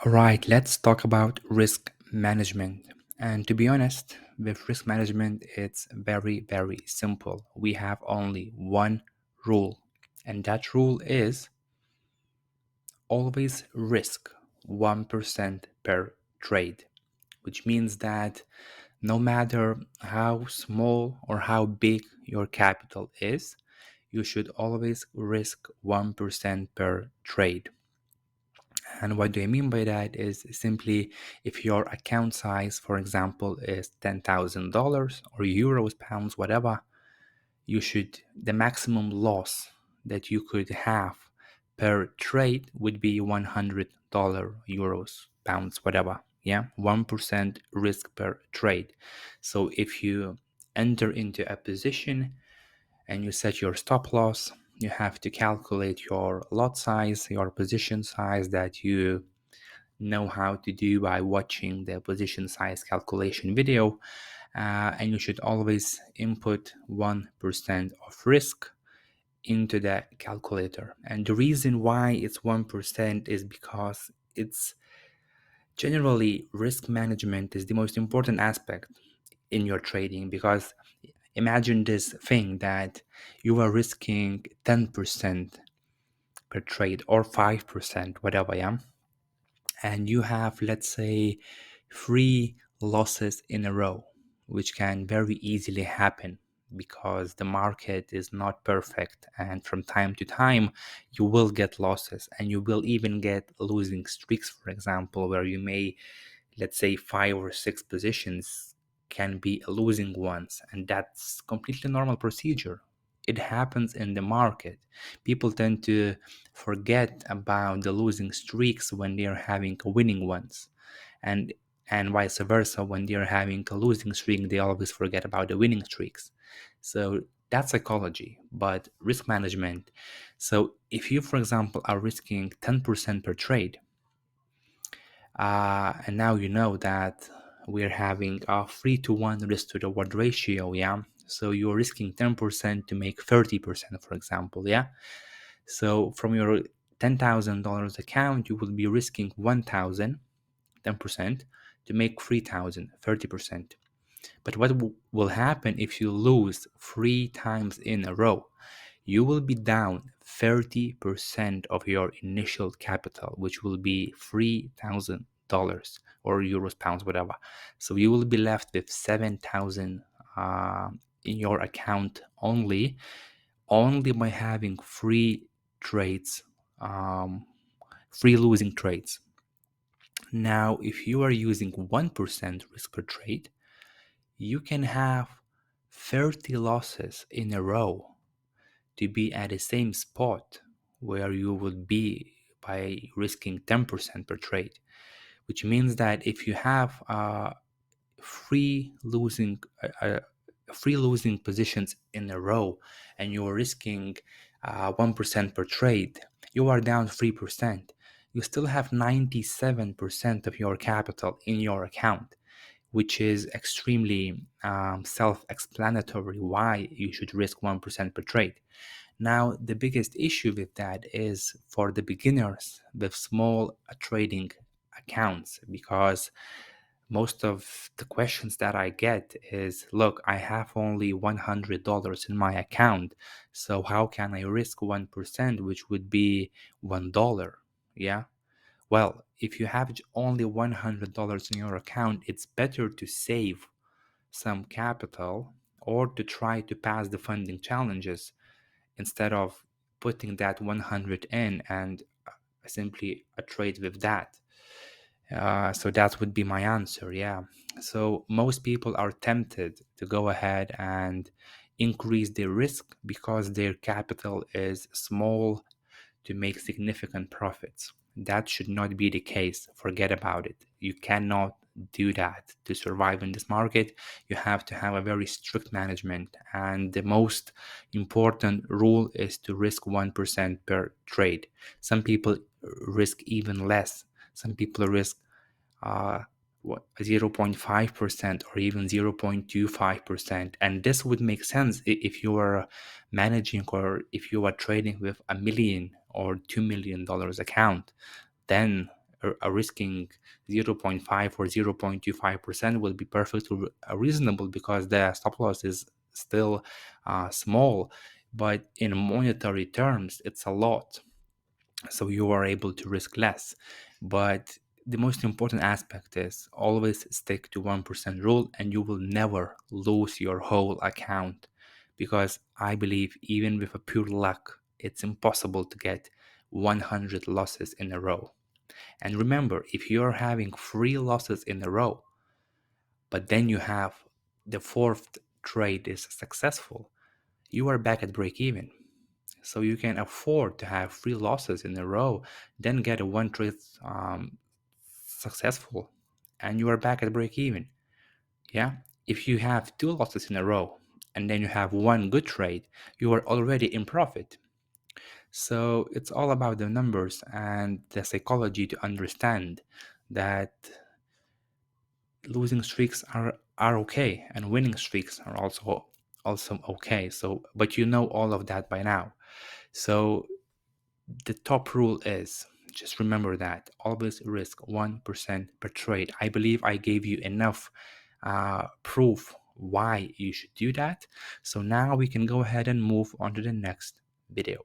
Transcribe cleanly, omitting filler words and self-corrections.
All right, let's talk about risk management. And to be honest, with risk management, it's very, very simple. We have only one rule, and that rule is always risk 1% per trade, which means that no matter how small or how big your capital is, you should always risk 1% per trade. And what do I mean by that is simply if your account size, for example, is $10,000 or euros, pounds, whatever, the maximum loss that you could have per trade would be $100, euros, pounds, whatever. Yeah, 1% risk per trade. So if you enter into a position and you set your stop loss, you have to calculate your lot size, your position size that you know how to do by watching the position size calculation video. And you should always input 1% of risk into the calculator. And the reason why it's 1% is because it's generally risk management is the most important aspect in your trading, because imagine this thing that you are risking 10% per trade or 5%, whatever, yeah, and you have, let's say, three losses in a row, which can very easily happen because the market is not perfect, and from time to time you will get losses, and you will even get losing streaks, for example, where you may, let's say, 5 or 6 positions can be losing ones, and that's completely normal procedure. It happens in the market. People tend to forget about the losing streaks when they are having winning ones, and vice versa. When they are having a losing streak, they always forget about the winning streaks. So that's psychology. But risk management, so if you, for example, are risking 10% per trade, and now you know that we're having a 3 to 1 risk to reward ratio, yeah? So you're risking 10% to make 30%, for example, yeah? So from your $10,000 account, you will be risking 1,000, 10%, to make 3,000, 30%. But what will happen if you lose 3 times in a row? You will be down 30% of your initial capital, which will be $3,000 or euros, pounds, whatever. So you will be left with 7,000 in your account only by having free trades, um, free losing trades. Now, if you are using 1% risk per trade, you can have 30 losses in a row to be at the same spot where you would be by risking 10% per trade, which means that if you have free losing uh, free losing positions in a row and you're risking 1% per trade, you are down 3%. You still have 97% of your capital in your account, which is extremely self-explanatory why you should risk 1% per trade. Now, the biggest issue with that is for the beginners with small trading accounts, because most of the questions that I get is, look, I have only $100 in my account, so how can I risk 1%, which would be $1? Yeah. Well, if you have only $100 in your account, it's better to save some capital or to try to pass the funding challenges instead of putting that 100 in and simply a trade with that. So that would be my answer. Yeah. So most people are tempted to go ahead and increase their risk because their capital is small to make significant profits. That should not be the case. Forget about it. You cannot do that. To survive in this market, you have to have a very strict management. And the most important rule is to risk 1% per trade. Some people risk even less. Some people risk uh, 0.5% or even 0.25%. And this would make sense if you are managing or if you are trading with $1 million or $2 million account. Then risking 0.5 or 0.25% will be perfectly reasonable, because the stop loss is still small, but in monetary terms it's a lot, so you are able to risk less. But the most important aspect is always stick to 1% rule, and you will never lose your whole account, because I believe even with a pure luck it's impossible to get 100 losses in a row. And remember, if you're having 3 losses in a row, but then you have the fourth trade is successful, you are back at break even. So you can afford to have 3 losses in a row, then get a one trade successful, and you are back at break even. Yeah. If you have 2 losses in a row and then you have one good trade, you are already in profit. So it's all about the numbers and the psychology to understand that losing streaks are okay, and winning streaks are also okay. So, but you know all of that by now. So the top rule is, just remember that always risk 1% per trade. I believe I gave you enough proof why you should do that. So now we can go ahead and move on to the next video.